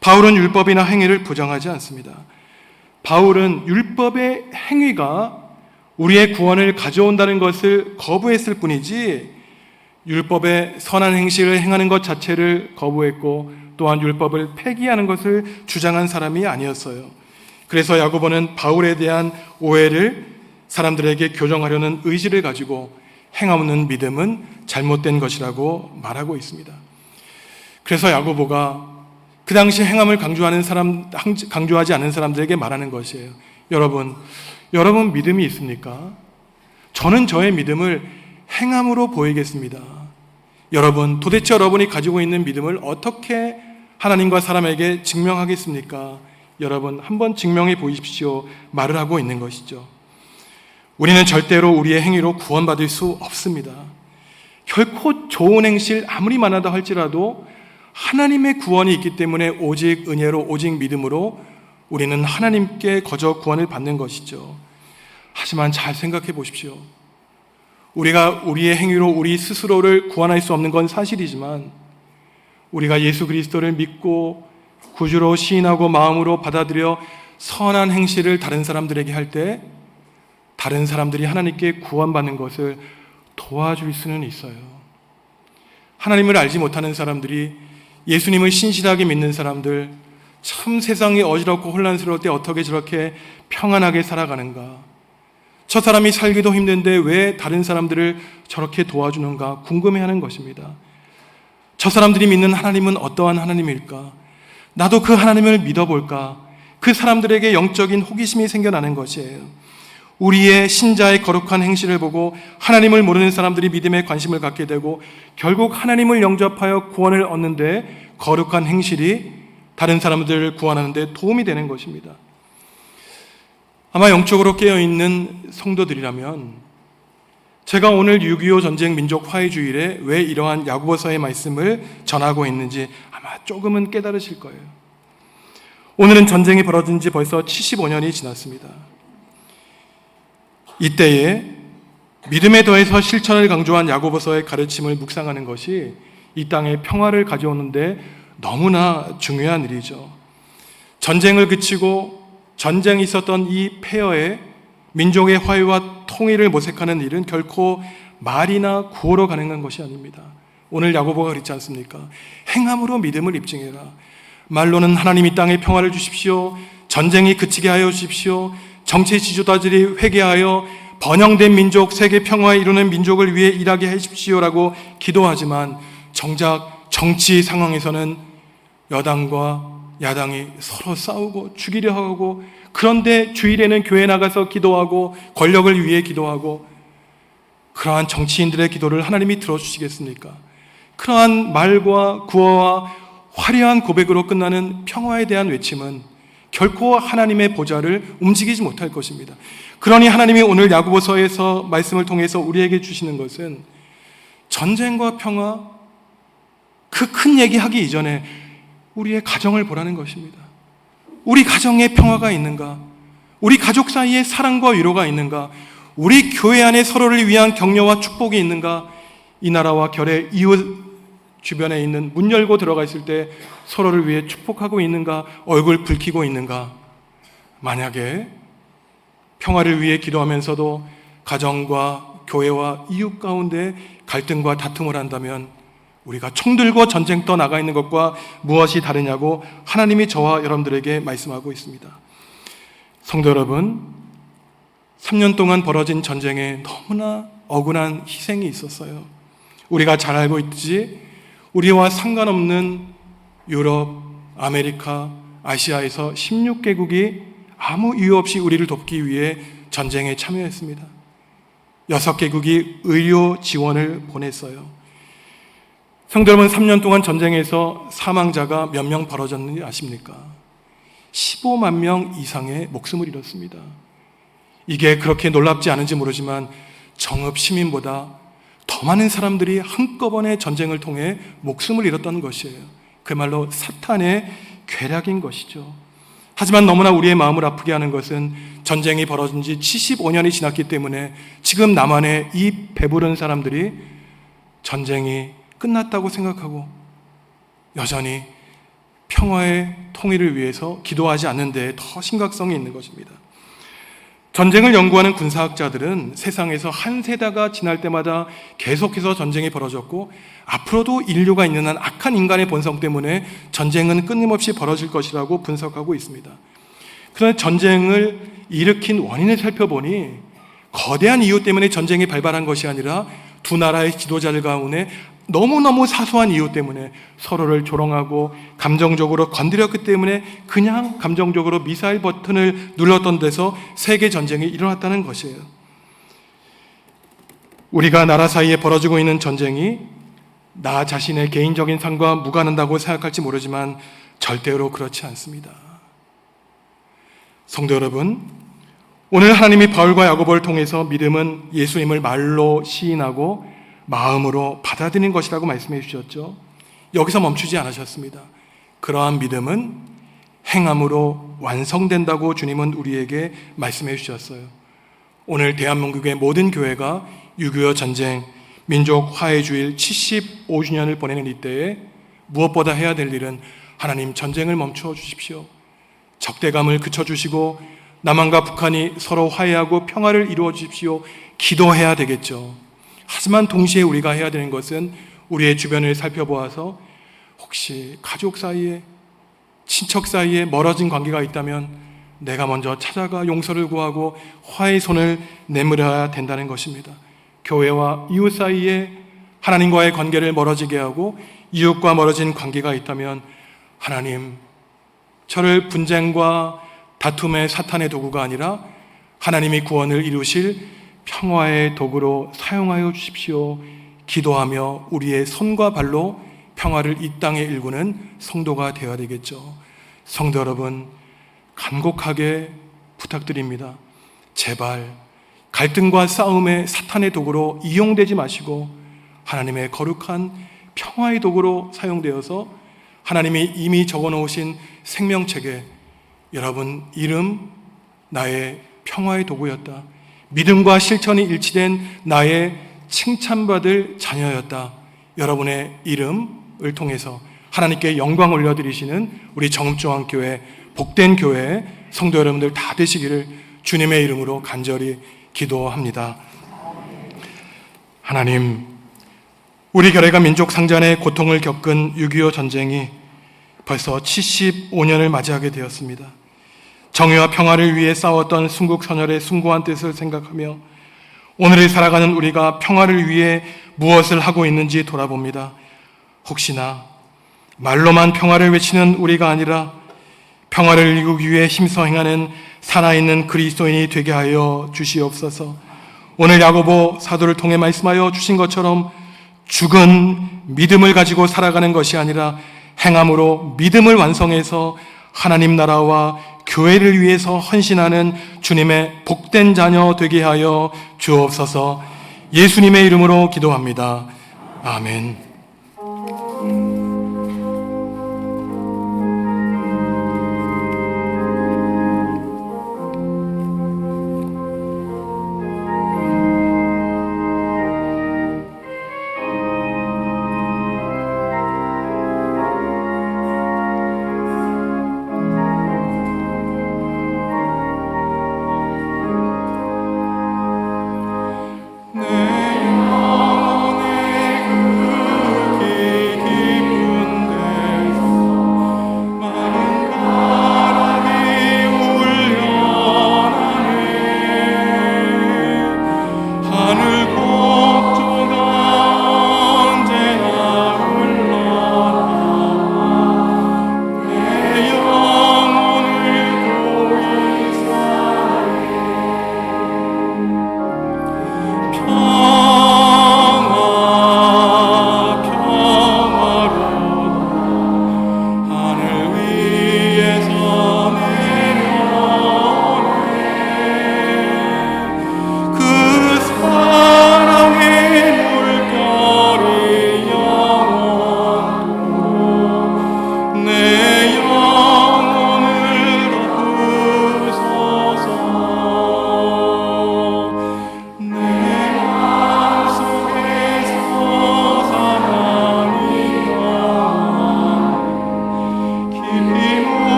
바울은 율법이나 행위를 부정하지 않습니다. 바울은 율법의 행위가 우리의 구원을 가져온다는 것을 거부했을 뿐이지 율법의 선한 행실을 행하는 것 자체를 거부했고 또한 율법을 폐기하는 것을 주장한 사람이 아니었어요. 그래서 야고보는 바울에 대한 오해를 사람들에게 교정하려는 의지를 가지고 행함 없는 믿음은 잘못된 것이라고 말하고 있습니다. 그래서 야고보가 그 당시 행함을 강조하지 않은 사람들에게 말하는 것이에요. 여러분 믿음이 있습니까? 저는 저의 믿음을 행함으로 보이겠습니다. 여러분, 도대체 여러분이 가지고 있는 믿음을 어떻게 하나님과 사람에게 증명하겠습니까? 여러분, 한번 증명해 보십시오. 말을 하고 있는 것이죠. 우리는 절대로 우리의 행위로 구원받을 수 없습니다. 결코 좋은 행실 아무리 많아다 할지라도 하나님의 구원이 있기 때문에 오직 은혜로, 오직 믿음으로 우리는 하나님께 거저 구원을 받는 것이죠. 하지만 잘 생각해 보십시오. 우리가 우리의 행위로 우리 스스로를 구원할 수 없는 건 사실이지만 우리가 예수 그리스도를 믿고 구주로 시인하고 마음으로 받아들여 선한 행실을 다른 사람들에게 할 때 다른 사람들이 하나님께 구원받는 것을 도와줄 수는 있어요. 하나님을 알지 못하는 사람들이 예수님을 신실하게 믿는 사람들, 참 세상이 어지럽고 혼란스러울 때 어떻게 저렇게 평안하게 살아가는가? 저 사람이 살기도 힘든데 왜 다른 사람들을 저렇게 도와주는가 궁금해하는 것입니다. 저 사람들이 믿는 하나님은 어떠한 하나님일까? 나도 그 하나님을 믿어볼까? 그 사람들에게 영적인 호기심이 생겨나는 것이에요. 우리의 신자의 거룩한 행실을 보고 하나님을 모르는 사람들이 믿음에 관심을 갖게 되고 결국 하나님을 영접하여 구원을 얻는데 거룩한 행실이 다른 사람들을 구원하는 데 도움이 되는 것입니다. 아마 영적으로 깨어있는 성도들이라면 제가 오늘 6.25 전쟁 민족 화해주일에 왜 이러한 야고보서의 말씀을 전하고 있는지 아마 조금은 깨달으실 거예요. 오늘은 전쟁이 벌어진 지 벌써 75년이 지났습니다. 이때에 믿음에 더해서 실천을 강조한 야고보서의 가르침을 묵상하는 것이 이 땅에 평화를 가져오는데 너무나 중요한 일이죠. 전쟁을 그치고 전쟁이 있었던 이 폐허에 민족의 화해와 통일을 모색하는 일은 결코 말이나 구호로 가능한 것이 아닙니다. 오늘 야고보가 그렇지 않습니까? 행함으로 믿음을 입증해라. 말로는 하나님 이 땅에 평화를 주십시오. 전쟁이 그치게 하여 주십시오. 정치 지도자들이 회개하여 번영된 민족, 세계 평화에 이루는 민족을 위해 일하게 해주십시오라고 기도하지만 정작 정치 상황에서는 여당과 야당이 서로 싸우고 죽이려 하고, 그런데 주일에는 교회 나가서 기도하고 권력을 위해 기도하고, 그러한 정치인들의 기도를 하나님이 들어주시겠습니까? 그러한 말과 구호와 화려한 고백으로 끝나는 평화에 대한 외침은 결코 하나님의 보좌를 움직이지 못할 것입니다. 그러니 하나님이 오늘 야고보서에서 말씀을 통해서 우리에게 주시는 것은 전쟁과 평화, 그 큰 얘기하기 이전에 우리의 가정을 보라는 것입니다. 우리 가정에 평화가 있는가? 우리 가족 사이에 사랑과 위로가 있는가? 우리 교회 안에 서로를 위한 격려와 축복이 있는가? 이 나라와 결의 이웃 주변에 있는 문 열고 들어가 있을 때 서로를 위해 축복하고 있는가? 얼굴 붉히고 있는가? 만약에 평화를 위해 기도하면서도 가정과 교회와 이웃 가운데 갈등과 다툼을 한다면 우리가 총 들고 전쟁터 나가 있는 것과 무엇이 다르냐고 하나님이 저와 여러분들에게 말씀하고 있습니다. 성도 여러분, 3년 동안 벌어진 전쟁에 너무나 억울한 희생이 있었어요. 우리가 잘 알고 있듯이 우리와 상관없는 유럽, 아메리카, 아시아에서 16개국이 아무 이유 없이 우리를 돕기 위해 전쟁에 참여했습니다. 6개국이 의료 지원을 보냈어요. 성도 여러분, 3년 동안 전쟁에서 사망자가 몇 명 벌어졌는지 아십니까? 15만 명 이상의 목숨을 잃었습니다. 이게 그렇게 놀랍지 않은지 모르지만 정읍 시민보다 더 많은 사람들이 한꺼번에 전쟁을 통해 목숨을 잃었던 것이에요. 그야말로 사탄의 괴략인 것이죠. 하지만 너무나 우리의 마음을 아프게 하는 것은 전쟁이 벌어진 지 75년이 지났기 때문에 지금 남한의 이 배부른 사람들이 전쟁이 끝났다고 생각하고 여전히 평화의 통일을 위해서 기도하지 않는 데에 더 심각성이 있는 것입니다. 전쟁을 연구하는 군사학자들은 세상에서 한 세대가 지날 때마다 계속해서 전쟁이 벌어졌고 앞으로도 인류가 있는 한 악한 인간의 본성 때문에 전쟁은 끊임없이 벌어질 것이라고 분석하고 있습니다. 그런데 전쟁을 일으킨 원인을 살펴보니 거대한 이유 때문에 전쟁이 발발한 것이 아니라 두 나라의 지도자들 가운데 너무너무 사소한 이유 때문에 서로를 조롱하고 감정적으로 건드렸기 때문에 그냥 감정적으로 미사일 버튼을 눌렀던 데서 세계 전쟁이 일어났다는 것이에요. 우리가 나라 사이에 벌어지고 있는 전쟁이 나 자신의 개인적인 삶과 무관한다고 생각할지 모르지만 절대로 그렇지 않습니다. 성도 여러분, 오늘 하나님이 바울과 야고보를 통해서 믿음은 예수님을 말로 시인하고 마음으로 받아들이는 것이라고 말씀해 주셨죠. 여기서 멈추지 않으셨습니다. 그러한 믿음은 행함으로 완성된다고 주님은 우리에게 말씀해 주셨어요. 오늘 대한민국의 모든 교회가 6.25 전쟁 민족 화해주일 75주년을 보내는 이때에 무엇보다 해야 될 일은 하나님 전쟁을 멈춰 주십시오. 적대감을 그쳐주시고 남한과 북한이 서로 화해하고 평화를 이루어 주십시오. 기도해야 되겠죠. 하지만 동시에 우리가 해야 되는 것은 우리의 주변을 살펴보아서 혹시 가족 사이에, 친척 사이에 멀어진 관계가 있다면 내가 먼저 찾아가 용서를 구하고 화해의 손을 내밀어야 된다는 것입니다. 교회와 이웃 사이에 하나님과의 관계를 멀어지게 하고 이웃과 멀어진 관계가 있다면 하나님, 저를 분쟁과 다툼의 사탄의 도구가 아니라 하나님이 구원을 이루실 평화의 도구로 사용하여 주십시오. 기도하며 우리의 손과 발로 평화를 이 땅에 일구는 성도가 되어야 되겠죠. 성도 여러분, 간곡하게 부탁드립니다. 제발 갈등과 싸움의 사탄의 도구로 이용되지 마시고 하나님의 거룩한 평화의 도구로 사용되어서 하나님이 이미 적어놓으신 생명책에 여러분 이름 나의 평화의 도구였다, 믿음과 실천이 일치된 나의 칭찬받을 자녀였다, 여러분의 이름을 통해서 하나님께 영광 올려드리시는 우리 정읍중앙교회 복된 교회 성도 여러분들 다 되시기를 주님의 이름으로 간절히 기도합니다. 하나님, 우리 교회가 민족 상잔의 고통을 겪은 6.25 전쟁이 벌써 75년을 맞이하게 되었습니다. 정의와 평화를 위해 싸웠던 순국선열의 숭고한 뜻을 생각하며 오늘을 살아가는 우리가 평화를 위해 무엇을 하고 있는지 돌아봅니다. 혹시나 말로만 평화를 외치는 우리가 아니라 평화를 이루기 위해 힘써 행하는 살아있는 그리스도인이 되게 하여 주시옵소서. 오늘 야고보 사도를 통해 말씀하여 주신 것처럼 죽은 믿음을 가지고 살아가는 것이 아니라 행함으로 믿음을 완성해서 하나님 나라와 교회를 위해서 헌신하는 주님의 복된 자녀 되게 하여 주옵소서. 예수님의 이름으로 기도합니다. 아멘.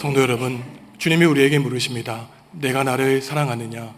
성도 여러분, 주님이 우리에게 물으십니다. 내가 나를 사랑하느냐?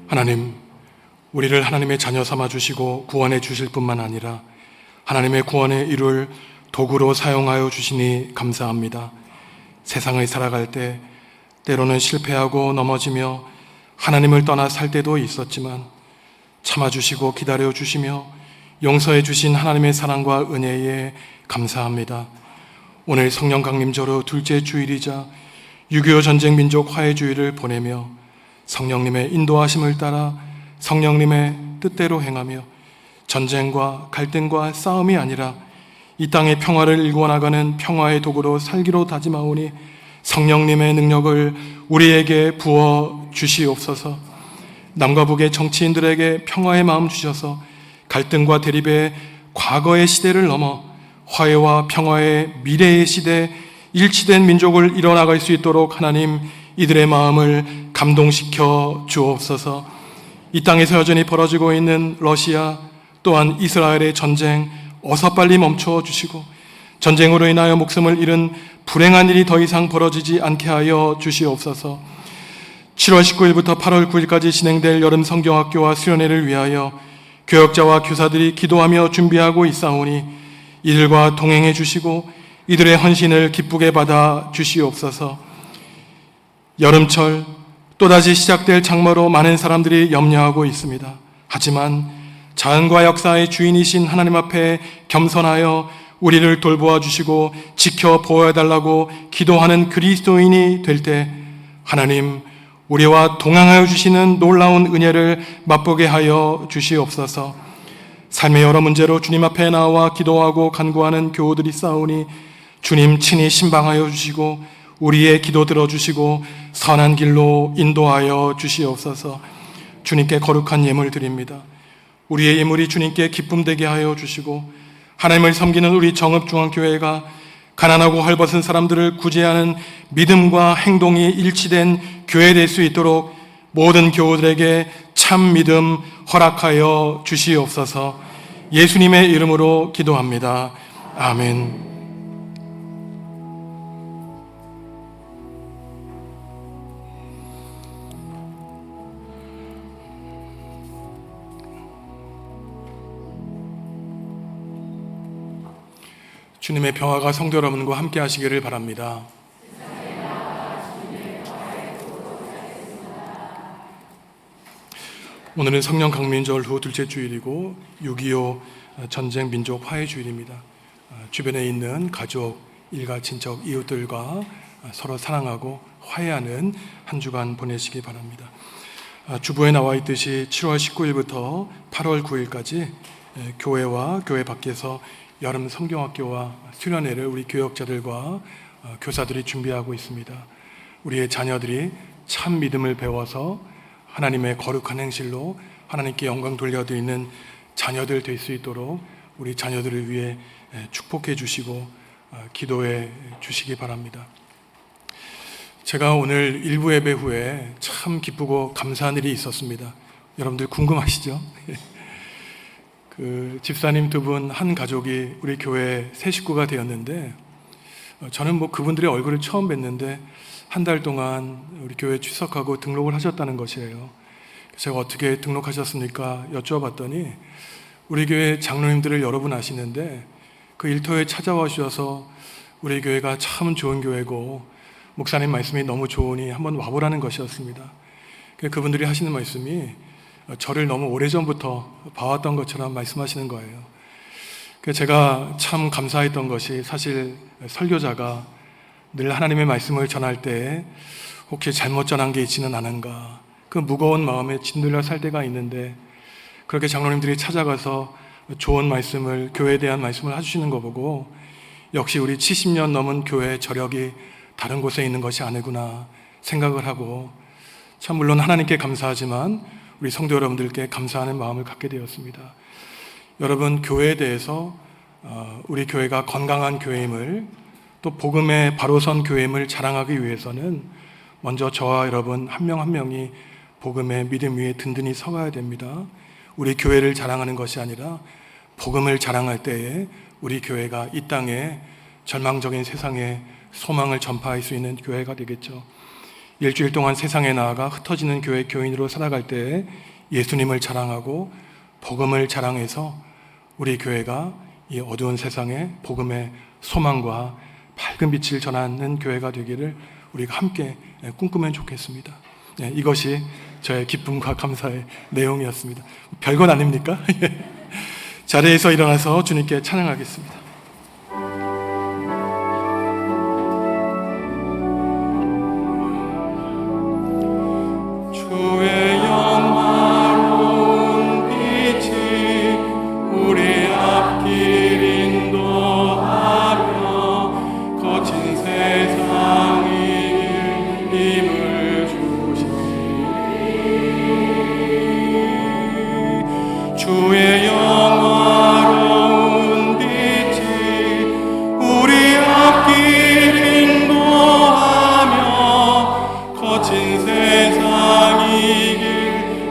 하나님, 우리를 하나님의 자녀 삼아 주시고 구원해 주실 뿐만 아니라 하나님의 구원에 이룰 도구로 사용하여 주시니 감사합니다. 세상을 살아갈 때 때로는 실패하고 넘어지며 하나님을 떠나 살 때도 있었지만 참아주시고 기다려주시며 용서해 주신 하나님의 사랑과 은혜에 감사합니다. 오늘 성령 강림절후 둘째 주일이자 6.25 전쟁 민족 화해주의를 보내며 성령님의 인도하심을 따라 성령님의 뜻대로 행하며 전쟁과 갈등과 싸움이 아니라 이 땅의 평화를 일구어 나가는 평화의 도구로 살기로 다짐하오니 성령님의 능력을 우리에게 부어 주시옵소서. 남과 북의 정치인들에게 평화의 마음 주셔서 갈등과 대립의 과거의 시대를 넘어 화해와 평화의 미래의 시대, 일치된 민족을 이뤄나갈 수 있도록 하나님 이들의 마음을 감동시켜 주옵소서. 이 땅에서 여전히 벌어지고 있는 러시아 또한 이스라엘의 전쟁 어서 빨리 멈춰 주시고 전쟁으로 인하여 목숨을 잃은 불행한 일이 더 이상 벌어지지 않게 하여 주시옵소서. 7월 19일부터 8월 9일까지 진행될 여름 성경학교와 수련회를 위하여 교역자와 교사들이 기도하며 준비하고 있사오니 이들과 동행해 주시고 이들의 헌신을 기쁘게 받아 주시옵소서. 여름철 또다시 시작될 장마로 많은 사람들이 염려하고 있습니다. 하지만 자연과 역사의 주인이신 하나님 앞에 겸손하여 우리를 돌보아 주시고 지켜 보호해달라고 기도하는 그리스도인이 될 때 하나님 우리와 동행하여 주시는 놀라운 은혜를 맛보게 하여 주시옵소서. 삶의 여러 문제로 주님 앞에 나와 기도하고 간구하는 교우들이 싸우니 주님 친히 신방하여 주시고 우리의 기도 들어주시고 선한 길로 인도하여 주시옵소서. 주님께 거룩한 예물 드립니다. 우리의 예물이 주님께 기쁨 되게 하여 주시고 하나님을 섬기는 우리 정읍중앙교회가 가난하고 헐벗은 사람들을 구제하는 믿음과 행동이 일치된 교회 될 수 있도록 모든 교우들에게 참 믿음 허락하여 주시옵소서. 예수님의 이름으로 기도합니다. 아멘. 주님의 평화가 성도 여러분과 함께 하시기를 바랍니다. 오늘은 성령 강림절 후 둘째 주일이고 6.25 전쟁 민족 화해 주일입니다. 주변에 있는 가족, 일가, 친척, 이웃들과 서로 사랑하고 화해하는 한 주간 보내시기 바랍니다. 주보에 나와 있듯이 7월 19일부터 8월 9일까지 교회와 교회 밖에서 여름 성경학교와 수련회를 우리 교역자들과 교사들이 준비하고 있습니다. 우리의 자녀들이 참 믿음을 배워서 하나님의 거룩한 행실로 하나님께 영광 돌려드리는 자녀들 될 수 있도록 우리 자녀들을 위해 축복해 주시고 기도해 주시기 바랍니다. 제가 오늘 일부 예배 후에 참 기쁘고 감사한 일이 있었습니다. 여러분들 궁금하시죠? 그 집사님 두 분 한 가족이 우리 교회 새 식구가 되었는데 저는 그분들의 얼굴을 처음 뵀는데 한 달 동안 우리 교회에 출석하고 등록을 하셨다는 것이에요. 제가 어떻게 등록하셨습니까? 여쭤봤더니 우리 교회 장로님들을 여러분 아시는데 그 일터에 찾아와 주셔서 우리 교회가 참 좋은 교회고 목사님 말씀이 너무 좋으니 한번 와보라는 것이었습니다. 그분들이 하시는 말씀이 저를 너무 오래전부터 봐왔던 것처럼 말씀하시는 거예요. 제가 참 감사했던 것이 사실 설교자가 늘 하나님의 말씀을 전할 때 혹시 잘못 전한 게 있지는 않은가, 그 무거운 마음에 짓눌려 살 때가 있는데 그렇게 장로님들이 찾아가서 좋은 말씀을, 교회에 대한 말씀을 해주시는 거 보고 역시 우리 70년 넘은 교회의 저력이 다른 곳에 있는 것이 아니구나 생각을 하고, 참 물론 하나님께 감사하지만 우리 성도 여러분들께 감사하는 마음을 갖게 되었습니다. 여러분, 교회에 대해서 우리 교회가 건강한 교회임을, 또 복음의 바로 선 교회임을 자랑하기 위해서는 먼저 저와 여러분 한 명 한 명이 복음의 믿음 위에 든든히 서가야 됩니다. 우리 교회를 자랑하는 것이 아니라 복음을 자랑할 때에 우리 교회가 이 땅에 절망적인 세상에 소망을 전파할 수 있는 교회가 되겠죠. 일주일 동안 세상에 나아가 흩어지는 교회 교인으로 살아갈 때 예수님을 자랑하고 복음을 자랑해서 우리 교회가 이 어두운 세상에 복음의 소망과 밝은 빛을 전하는 교회가 되기를 우리가 함께 꿈꾸면 좋겠습니다. 이것이 저의 기쁨과 감사의 내용이었습니다. 별건 아닙니까? 자리에서 일어나서 주님께 찬양하겠습니다. 주의 영화로운 빛이 우리 앞길 인도하며 거친 세상이 힘을 주시리. 주의 영화로운 빛이 우리 앞길 인도하며 거친 세상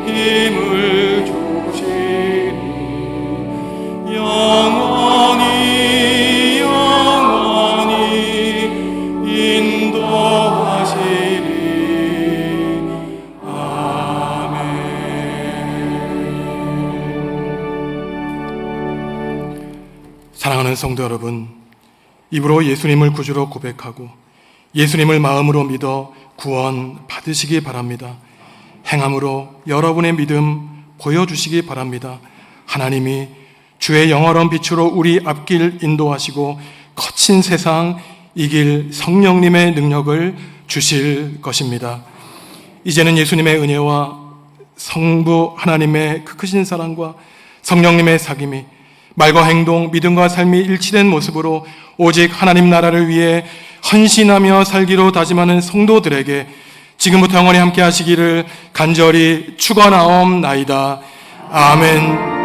힘을 주시니 영원히 인도하시리. 아멘. 사랑하는 성도 여러분, 입으로 예수님을 구주로 고백하고 예수님을 마음으로 믿어 구원 받으시기 바랍니다. 행함으로 여러분의 믿음 보여주시기 바랍니다. 하나님이 주의 영화로운 빛으로 우리 앞길 인도하시고 거친 세상 이길 성령님의 능력을 주실 것입니다. 이제는 예수님의 은혜와 성부 하나님의 그 크신 사랑과 성령님의 사귐이 말과 행동, 믿음과 삶이 일치된 모습으로 오직 하나님 나라를 위해 헌신하며 살기로 다짐하는 성도들에게 지금부터 영원히 함께 하시기를 간절히 축원하옵나이다. 아멘.